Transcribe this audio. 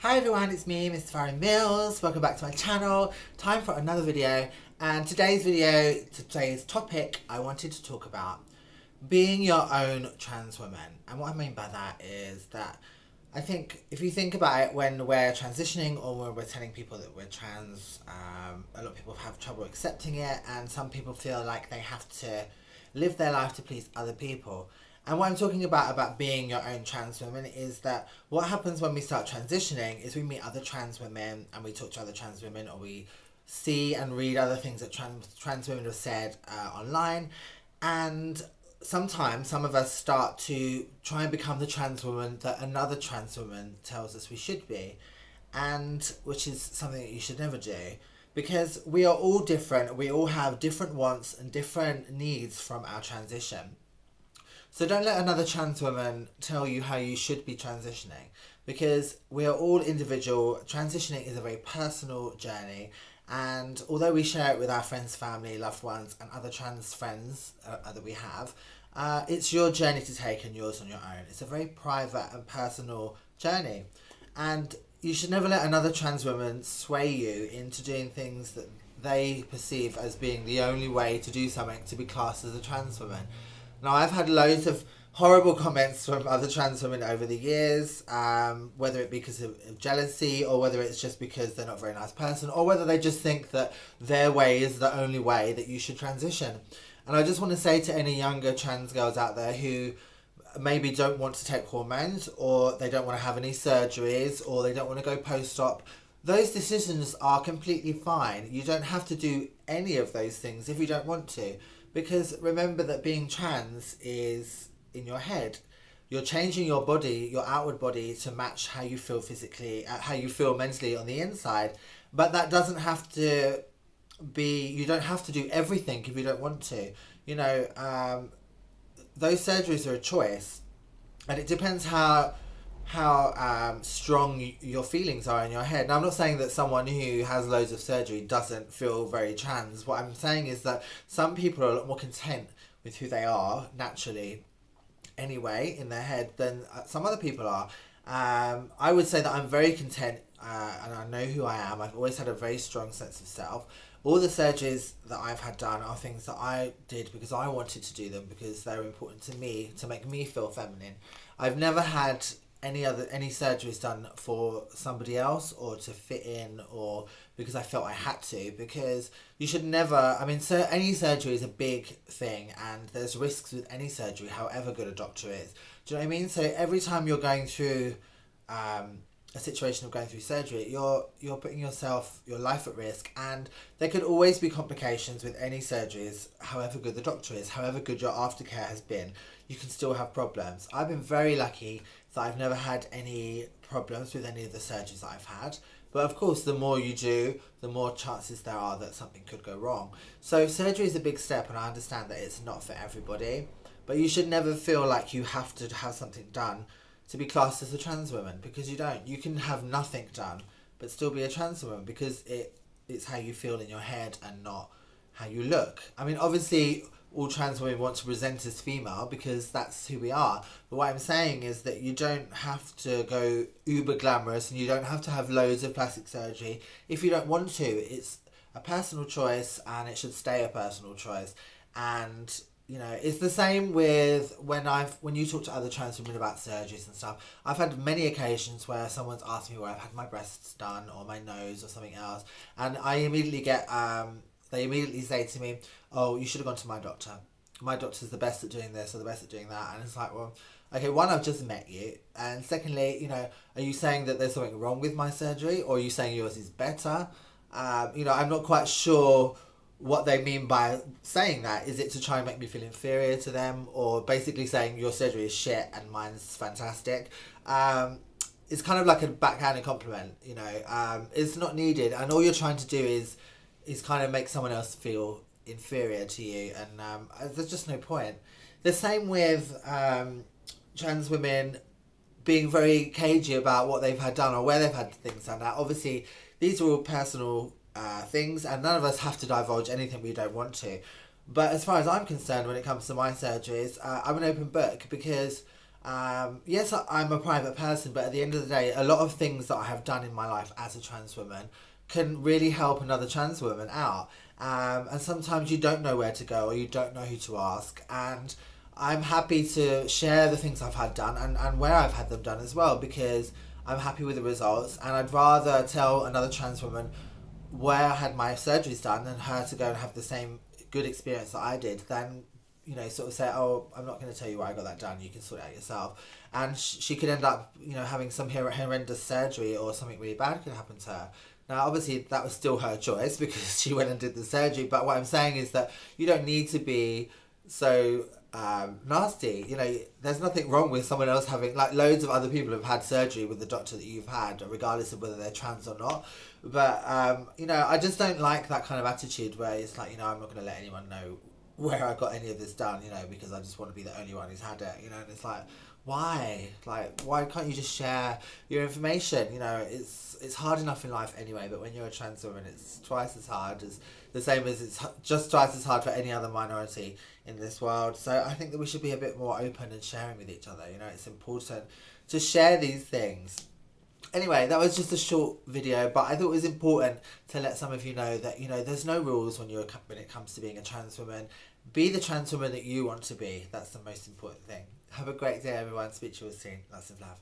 Hi everyone, it's me, Miss Farrah Mills. Welcome back to my channel. Time for another video. And today's topic, I wanted to talk about being your own trans woman. And what I mean by that is that I think if you think about it, when we're transitioning or when we're telling people that we're trans, a lot of people have trouble accepting it, and some people feel like they have to live their life to please other people. And what I'm talking about being your own trans woman is that what happens when we start transitioning is we meet other trans women and we talk to other trans women, or we see and read other things that trans women have said online. And sometimes some of us start to try and become the trans woman that another trans woman tells us we should be, and which is something that you should never do, because we are all different. We all have different wants and different needs from our transition. So don't let another trans woman tell you how you should be transitioning, because we are all individual. Transitioning is a very personal journey, and although we share it with our friends, family, loved ones, and other trans friends that we have, it's your journey to take and yours on your own. It's a very private and personal journey, and you should never let another trans woman sway you into doing things that they perceive as being the only way to do something to be classed as a trans woman. Now, I've had loads of horrible comments from other trans women over the years, whether it be because of jealousy, or whether it's just because they're not a very nice person, or whether they just think that their way is the only way that you should transition. And I just want to say to any younger trans girls out there who maybe don't want to take hormones, or they don't want to have any surgeries, or they don't want to go post-op, those decisions are completely fine. You don't have to do any of those things if you don't want to. Because remember that being trans is in your head. You're changing your body, your outward body, to match how you feel physically, how you feel mentally on the inside. But that doesn't have to be, you don't have to do everything if you don't want to. Those surgeries are a choice. And it depends how strong your feelings are in your head. Now, I'm not saying that someone who has loads of surgery doesn't feel very trans. What I'm saying is that some people are a lot more content with who they are naturally anyway in their head than some other people are. I would say that I'm very content, and I know who I am. I've always had a very strong sense of self. All the surgeries that I've had done are things that I did because I wanted to do them, because they're important to me, to make me feel feminine. I've never had any surgeries done for somebody else, or to fit in, or because I felt I had to, because you should never, any surgery is a big thing, and there's risks with any surgery, however good a doctor is. Do you know what I mean? So every time you're going through a situation of going through surgery, you're putting your life at risk, and there could always be complications with any surgeries. However good the doctor is, however good your aftercare has been, you can still have problems. I've been very lucky that I've never had any problems with any of the surgeries that I've had. But of course, the more you do, the more chances there are that something could go wrong. So surgery is a big step, and I understand that it's not for everybody. But you should never feel like you have to have something done to be classed as a trans woman, because you don't. You can have nothing done but still be a trans woman, because it's how you feel in your head and not how you look. Obviously all trans women want to present as female because that's who we are. But what I'm saying is that you don't have to go uber glamorous, and you don't have to have loads of plastic surgery if you don't want to. It's a personal choice, and it should stay a personal choice. And it's the same with when you talk to other trans women about surgeries and stuff. I've had many occasions where someone's asked me where I've had my breasts done, or my nose, or something else, and I immediately get they immediately say to me, "Oh, you should have gone to my doctor. My doctor's the best at doing this or the best at doing that." And it's like, well, okay, one, I've just met you, and secondly, are you saying that there's something wrong with my surgery, or are you saying yours is better? I'm not quite sure what they mean by saying that. Is it to try and make me feel inferior to them, or basically saying your surgery is shit and mine's fantastic? It's kind of like a backhanded compliment. It's not needed, and all you're trying to do is kind of make someone else feel inferior to you, and there's just no point. The same with trans women being very cagey about what they've had done or where they've had things done. Now, obviously, these are all personal things, and none of us have to divulge anything we don't want to. But as far as I'm concerned, when it comes to my surgeries, I'm an open book, because Yes, I'm a private person, but at the end of the day, a lot of things that I have done in my life as a trans woman can really help another trans woman out. And sometimes you don't know where to go or you don't know who to ask. And I'm happy to share the things I've had done and where I've had them done as well, because I'm happy with the results. And I'd rather tell another trans woman where I had my surgeries done and her to go and have the same good experience that I did than, you know, sort of say, oh, I'm not going to tell you where I got that done, you can sort it out yourself. And she could end up, you know, having some horrendous surgery or something really bad could happen to her. Now, obviously, that was still her choice because she went and did the surgery. But what I'm saying is that you don't need to be so nasty. You know, there's nothing wrong with someone else having, like, loads of other people have had surgery with the doctor that you've had, regardless of whether they're trans or not. But, you know, I just don't like that kind of attitude where it's like, you know, I'm not going to let anyone know where I got any of this done, you know, because I just want to be the only one who's had it, you know. And it's like, why? Like, why can't you just share your information? You know, it's hard enough in life anyway, but when you're a trans woman, it's twice as hard, as the same as it's just twice as hard for any other minority in this world. So I think that we should be a bit more open and sharing with each other. You know, it's important to share these things. Anyway, that was just a short video, but I thought it was important to let some of you know that, you know, there's no rules when it comes to being a trans woman. Be the trans woman that you want to be. That's the most important thing. Have a great day, everyone. Speak to you all soon. Lots of love.